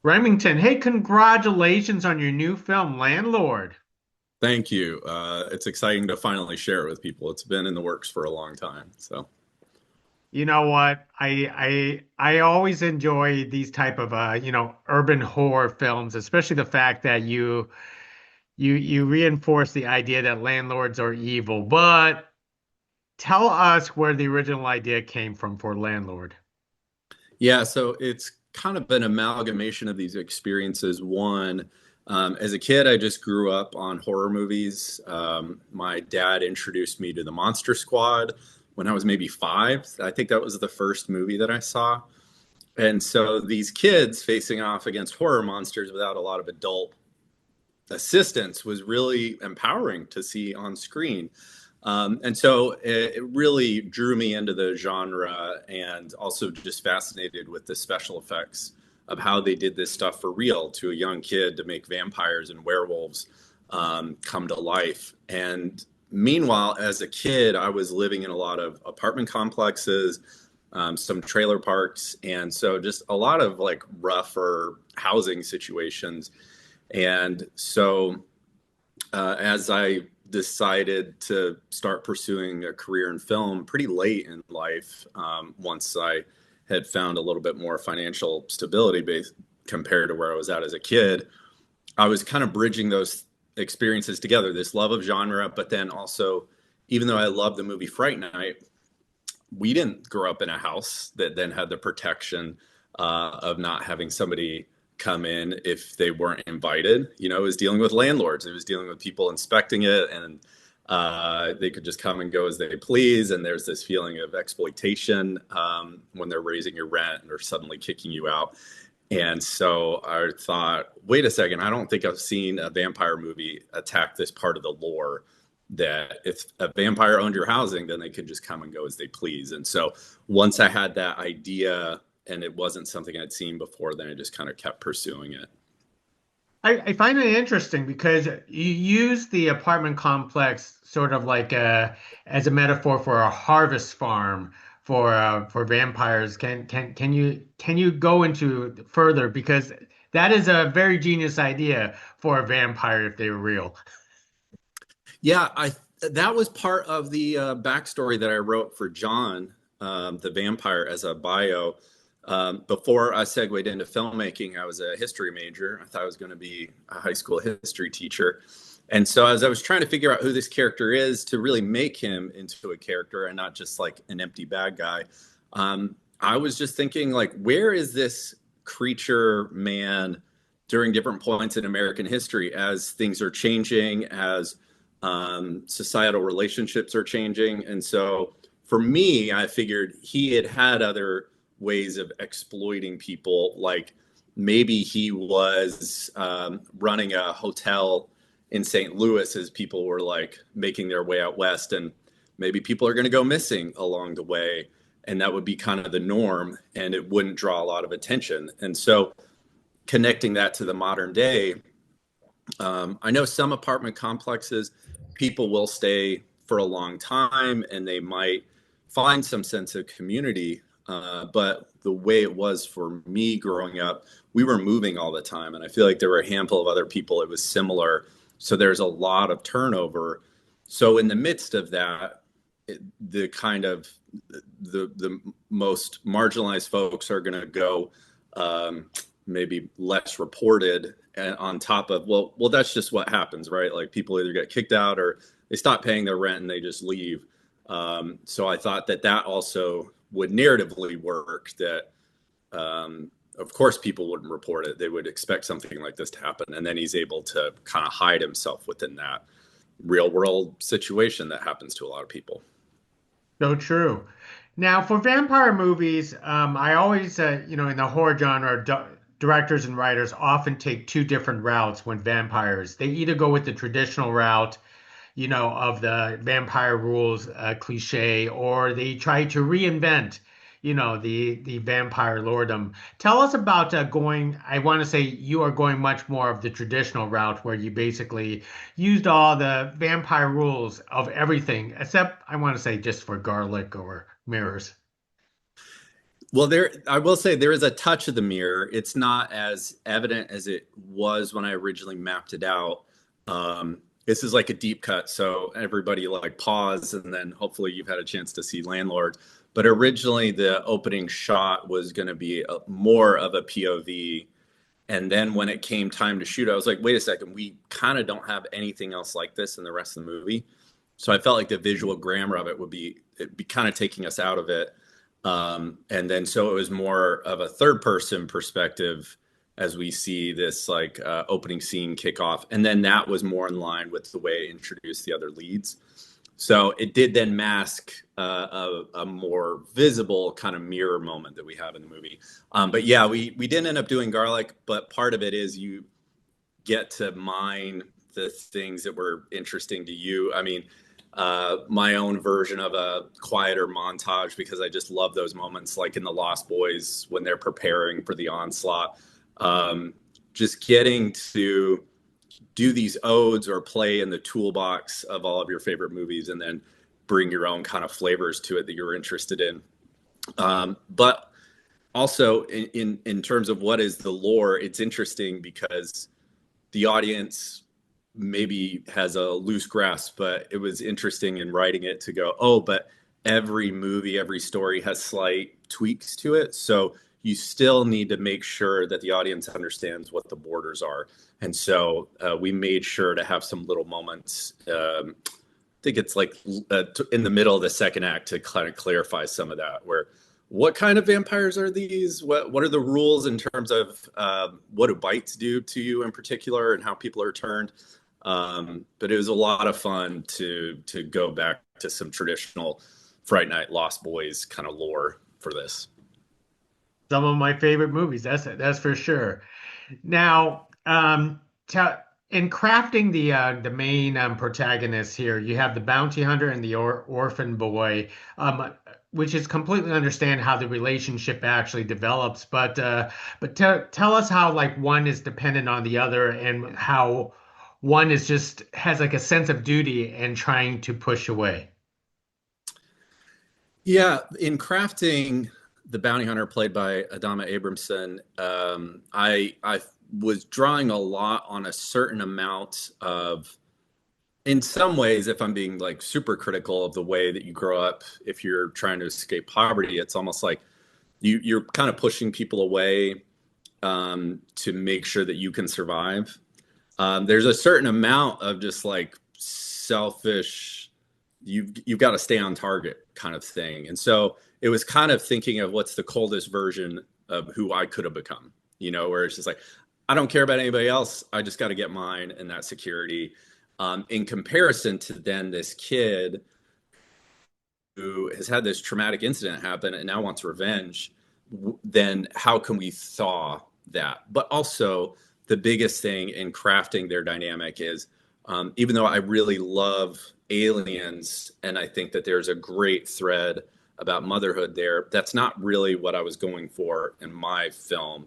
Remington, hey, congratulations on your new film, Landlord. Thank you. It's exciting to finally share it with people. It's been in the works for a long time. So, You know what? I always enjoy these type of urban horror films, especially the fact that you reinforce the idea that landlords are evil. But tell us where the original idea came from for Landlord. yeah, so it's kind of an amalgamation of these experiences. One, as a kid, I just grew up on horror movies. My dad introduced me to the Monster Squad when I was maybe five. I think that was the first movie that I saw. And so these kids facing off against horror monsters without a lot of adult assistance was really empowering to see on screen. And so it really drew me into the genre and also just fascinated with the special effects of how they did this stuff for real to a young kid to make vampires and werewolves come to life. And meanwhile, as a kid, I was living in a lot of apartment complexes, some trailer parks, and so just a lot of like rougher housing situations. And so as I decided to start pursuing a career in film pretty late in life, once I had found a little bit more financial stability based compared to where I was at as a kid, I was kind of bridging those experiences together, this love of genre, but then also, even though I loved the movie Fright Night, we didn't grow up in a house that then had the protection of not having somebody come in if they weren't invited. You know, it was dealing with landlords. It was dealing with people inspecting it, and they could just come and go as they please. And there's this feeling of exploitation when they're raising your rent or suddenly kicking you out. And so I thought, wait a second, I don't think I've seen a vampire movie attack this part of the lore, that if a vampire owned your housing, then they could just come and go as they please. And so once I had that idea and it wasn't something I'd seen before, then I just kind of kept pursuing it. I find it interesting because you use the apartment complex sort of like as a metaphor for a harvest farm for vampires. Can you go into further because that is a very genius idea for a vampire if they were real. Yeah, I that was part of the backstory that I wrote for John, the vampire, as a bio. Before I segued into filmmaking, I was a history major. I thought I was going to be a high school history teacher. And so, as I was trying to figure out who this character is to really make him into a character and not just like an empty bad guy, I was just thinking, like, where is this creature man during different points in American history as things are changing, as societal relationships are changing? And so, for me, I figured he had had other ways of exploiting people. Like maybe he was running a hotel in St. Louis as people were like making their way out west, and maybe people are going to go missing along the way, and that would be kind of the norm, and it wouldn't draw a lot of attention. And so, connecting that to the modern day, I know some apartment complexes, people will stay for a long time, and they might find some sense of community. But the way it was for me growing up, we were moving all the time. And I feel like there were a handful of other people, it was similar. So there's a lot of turnover. So in the midst of that, the kind of the most marginalized folks are going to go maybe less reported, and on top of, well, that's just what happens, right? Like people either get kicked out or they stop paying their rent and they just leave. So I thought that that also would narratively work, that of course people wouldn't report it, they would expect something like this to happen, and then he's able to kind of hide himself within that real world situation that happens to a lot of people. So true. Now, for vampire movies, I always, in the horror genre, directors and writers often take two different routes when vampires. They either go with the traditional route, of the vampire rules cliche, or they try to reinvent, the vampire lordom. Tell us about going. I want to say you are going much more of the traditional route where you basically used all the vampire rules of everything, except I want to say just for garlic or mirrors. Well, I will say there is a touch of the mirror. It's not as evident as it was when I originally mapped it out. This is like a deep cut, so everybody like pause, and then hopefully you've had a chance to see Landlord. But originally, the opening shot was going to be more of a POV, and then when it came time to shoot, I was like, wait a second, we kind of don't have anything else like this in the rest of the movie. So I felt like the visual grammar of it would it'd be kind of taking us out of it. And then so it was more of a third person perspective as we see this like opening scene kick off. And then that was more in line with the way it introduced the other leads. So it did then mask a more visible kind of mirror moment that we have in the movie. But yeah, we didn't end up doing garlic, but part of it is you get to mine the things that were interesting to you. I mean, my own version of a quieter montage, because I just love those moments like in the Lost Boys when they're preparing for the onslaught. Just getting to do these odes or play in the toolbox of all of your favorite movies and then bring your own kind of flavors to it that you're interested in. But also in terms of what is the lore, it's interesting because the audience maybe has a loose grasp, but it was interesting in writing it to go, oh, but every movie, every story has slight tweaks to it. So you still need to make sure that the audience understands what the borders are. And so we made sure to have some little moments. I think it's like in the middle of the second act to kind of clarify some of that, where what kind of vampires are these? What are the rules in terms of what do bites do to you in particular and how people are turned? But it was a lot of fun to go back to some traditional Fright Night Lost Boys kind of lore for this. Some of my favorite movies, that's for sure. Now, in crafting the main protagonist here, you have the bounty hunter and the orphan boy, which is completely understand how the relationship actually develops. But tell us how like one is dependent on the other and how one is just has like a sense of duty and trying to push away. Yeah, in crafting the bounty hunter played by Adama Abramson, I was drawing a lot on a certain amount of, in some ways, if I'm being like super critical of the way that you grow up, if you're trying to escape poverty, it's almost like you're kind of pushing people away to make sure that you can survive. There's a certain amount of just like selfish, you've got to stay on target kind of thing. And so it was kind of thinking of what's the coldest version of who I could have become, where it's just like, I don't care about anybody else. I just got to get mine and that security. In comparison to then this kid who has had this traumatic incident happen and now wants revenge, then how can we thaw that? But also the biggest thing in crafting their dynamic is, even though I really love aliens and I think that there's a great thread about motherhood there, that's not really what I was going for in my film.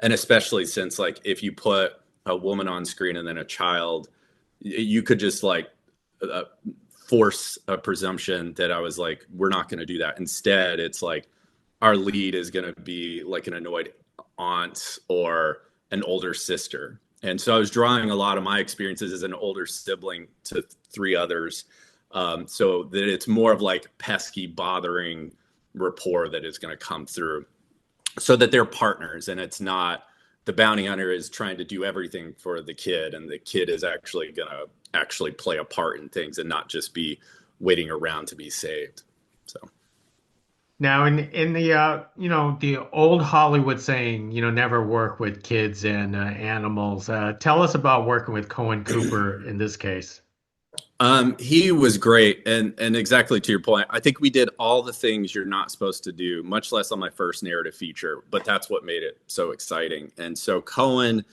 And especially since like if you put a woman on screen and then a child, you could just like force a presumption that I was like, we're not going to do that. Instead, it's like our lead is going to be like an annoyed aunt or an older sister. And so I was drawing a lot of my experiences as an older sibling to three others, so that it's more of like pesky, bothering rapport that is going to come through so that they're partners. And it's not the bounty hunter is trying to do everything for the kid and the kid is actually going to actually play a part in things and not just be waiting around to be saved. So. Now, in the the old Hollywood saying, never work with kids and animals. Tell us about working with Cohen Cooper in this case. He was great, and exactly to your point, I think we did all the things you're not supposed to do, much less on my first narrative feature, but that's what made it so exciting. And so Cohen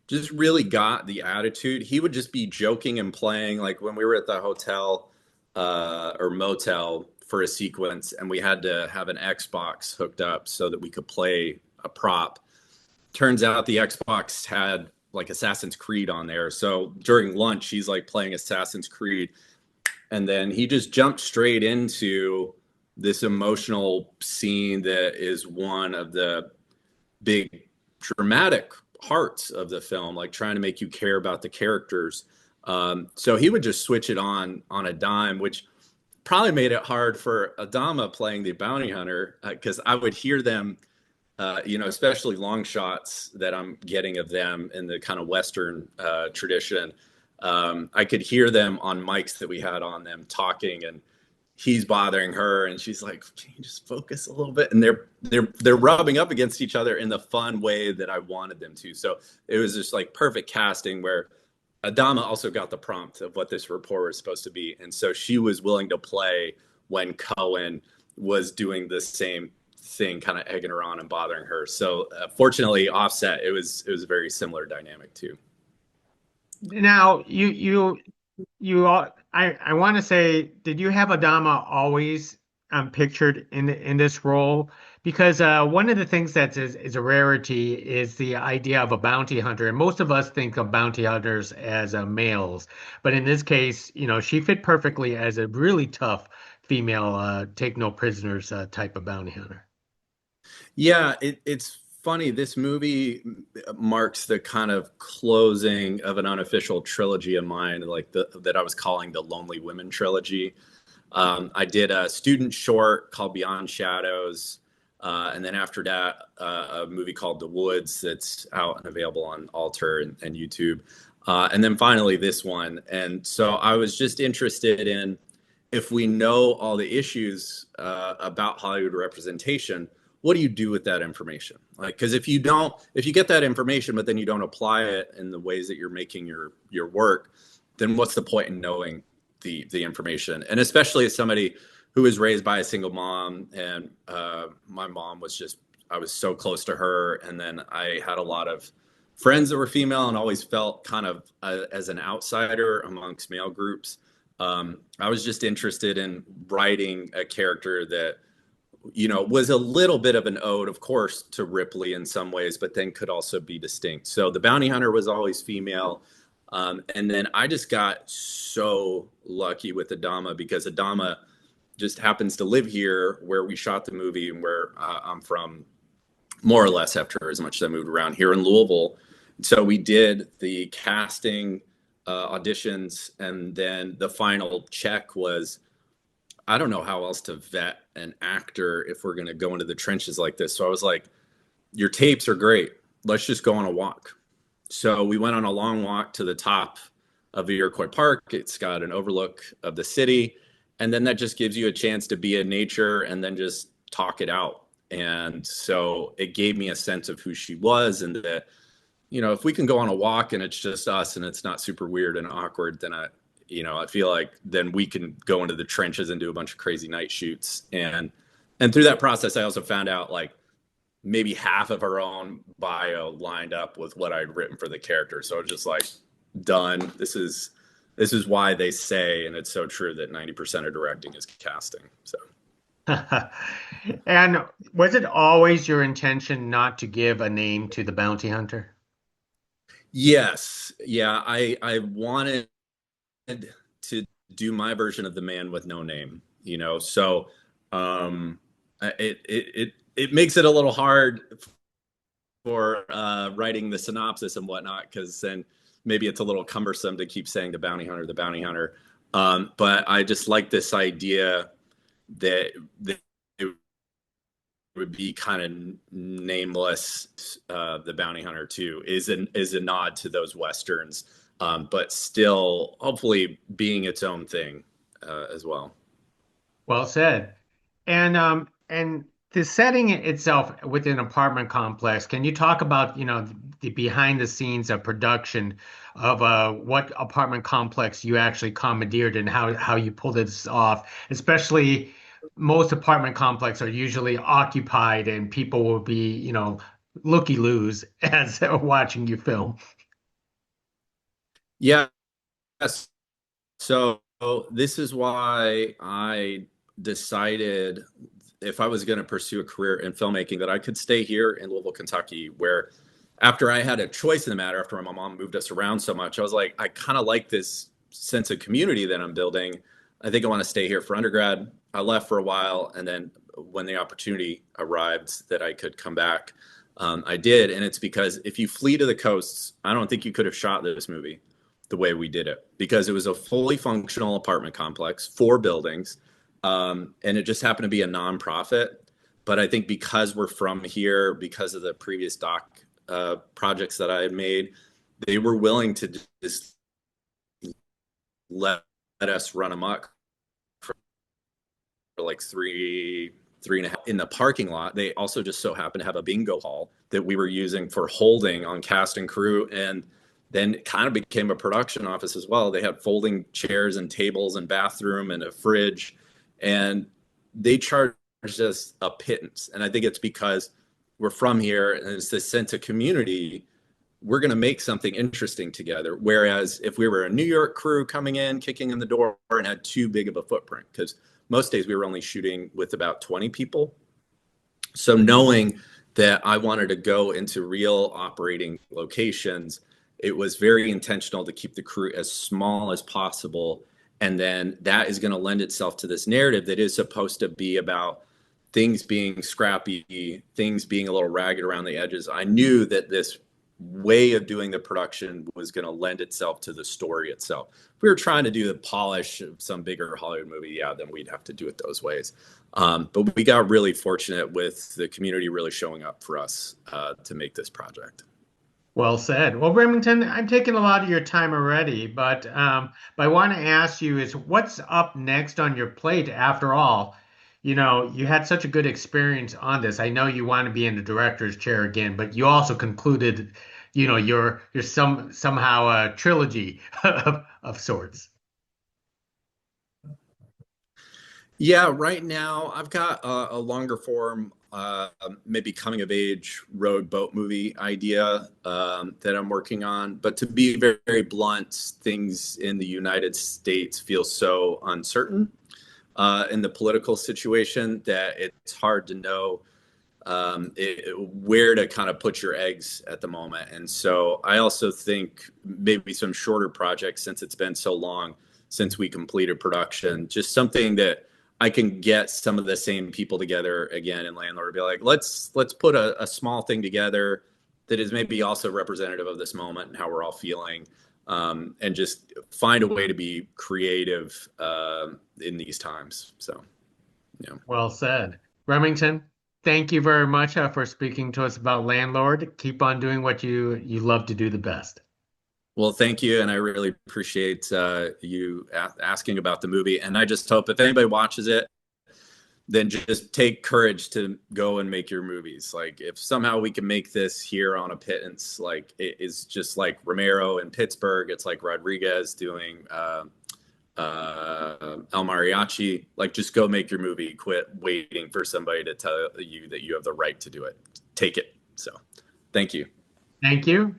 just really got the attitude. He would just be joking and playing, like when we were at the hotel or motel for a sequence, and we had to have an Xbox hooked up so that we could play a prop. Turns out the Xbox had like Assassin's Creed on there. So during lunch, he's like playing Assassin's Creed. And then he just jumped straight into this emotional scene that is one of the big dramatic hearts of the film, like trying to make you care about the characters. So he would just switch it on a dime, which probably made it hard for Adama playing the bounty hunter, because I would hear them, especially long shots that I'm getting of them in the kind of Western tradition. I could hear them on mics that we had on them talking, and he's bothering her, and she's like, "Can you just focus a little bit?" And they're rubbing up against each other in the fun way that I wanted them to. So it was just like perfect casting, where Adama also got the prompt of what this rapport was supposed to be, and so she was willing to play when Cohen was doing the same thing, kind of egging her on and bothering her. So fortunately, offset, it was a very similar dynamic too. Now, I want to say, did you have Adama always pictured in this role? Because one of the things is a rarity is the idea of a bounty hunter, and most of us think of bounty hunters as males, but in this case, she fit perfectly as a really tough female, take no prisoners type of bounty hunter. Yeah, it's funny. This movie marks the kind of closing of an unofficial trilogy of mine, like that I was calling the Lonely Women trilogy. I did a student short called Beyond Shadows, and then after that, a movie called The Woods that's out and available on Alter and YouTube, and then finally this one. And so I was just interested in, if we know all the issues about Hollywood representation, what do you do with that information? Like, because if you get that information, but then you don't apply it in the ways that you're making your work, then what's the point in knowing the information? And especially as somebody who was raised by a single mom, and my mom I was so close to her, and then I had a lot of friends that were female and always felt kind of as an outsider amongst male groups. I was just interested in writing a character that was a little bit of an ode, of course, to Ripley in some ways, but then could also be distinct. So the bounty hunter was always female. And then I just got so lucky with Adama, because Adama just happens to live here where we shot the movie, and where I'm from, more or less, after as much as I moved around here in Louisville. So we did the casting auditions, and then the final check was, I don't know how else to vet an actor if we're going to go into the trenches like this. So I was like, your tapes are great. Let's just go on a walk. So we went on a long walk to the top of Iroquois Park. It's got an overlook of the city. And then that just gives you a chance to be in nature and then just talk it out. And so it gave me a sense of who she was, and that, if we can go on a walk and it's just us and it's not super weird and awkward, then I feel like then we can go into the trenches and do a bunch of crazy night shoots. And through that process, I also found out, like, maybe half of her own bio lined up with what I'd written for the character. So it's just like, done. This is why they say, and it's so true, that 90% of directing is casting. So. And was it always your intention not to give a name to the bounty hunter? Yes. Yeah. I wanted to do my version of the man with no name, so it makes it a little hard for writing the synopsis and whatnot, because then maybe it's a little cumbersome to keep saying the bounty hunter. But I just like this idea that it would be kind of nameless. The bounty hunter too is a nod to those Westerns, but still hopefully being its own thing as well. Well said. And the setting itself within an apartment complex, can you talk about, the behind the scenes of production of what apartment complex you actually commandeered, and how you pulled this off? Especially, most apartment complexes are usually occupied, and people will be, looky-loos as watching you film. Yes. So this is why I decided, if I was going to pursue a career in filmmaking, that I could stay here in Louisville, Kentucky, where, after I had a choice in the matter, after my mom moved us around so much, I was like, I kind of like this sense of community that I'm building. I think I want to stay here for undergrad. I left for a while, and then when the opportunity arrived that I could come back, I did. And it's because if you flee to the coasts, I don't think you could have shot this movie the way we did it, because it was a fully functional apartment complex, 4 buildings, and it just happened to be a nonprofit. But I think because we're from here, because of the previous doc projects that I had made, they were willing to just let us run amok for like three and a half in the parking lot. They also just so happened to have a bingo hall that we were using for holding on cast and crew, and then it kind of became a production office as well. They had folding chairs and tables and bathroom and a fridge, and they charged us a pittance. And I think it's because we're from here and it's this sense of community. We're going to make something interesting together. Whereas if we were a New York crew coming in, kicking in the door, and had too big of a footprint, because most days we were only shooting with about 20 people. So knowing that I wanted to go into real operating locations, it was very intentional to keep the crew as small as possible. And then that is going to lend itself to this narrative that is supposed to be about things being scrappy, things being a little ragged around the edges. I knew that this way of doing the production was going to lend itself to the story itself. If we were trying to do the polish of some bigger Hollywood movie, yeah, then we'd have to do it those ways. But we got really fortunate with the community really showing up for us to make this project. Well said. Well, Remington, I'm taking a lot of your time already, but I want to ask you is what's up next on your plate after all? You had such a good experience on this. I know you want to be in the director's chair again, but you also concluded, you're somehow a trilogy of sorts. Yeah, right now I've got a longer form, maybe coming of age road boat movie idea that I'm working on. But to be very, very blunt, things in the United States feel so uncertain in the political situation that it's hard to know where to kind of put your eggs at the moment. And so I also think maybe some shorter projects, since it's been so long since we completed production, just something that I can get some of the same people together again in Landlord, be like, let's put a small thing together that is maybe also representative of this moment and how we're all feeling, and just find a way to be creative in these times. So, yeah. Well said. Remington, thank you very much for speaking to us about Landlord. Keep on doing what you love to do the best. Well, thank you, and I really appreciate you asking about the movie. And I just hope if anybody watches it, then just take courage to go and make your movies. Like if somehow we can make this here on a pittance, like it is just like Romero in Pittsburgh. It's like Rodriguez doing El Mariachi. Like just go make your movie. Quit waiting for somebody to tell you that you have the right to do it. Take it. So, thank you. Thank you.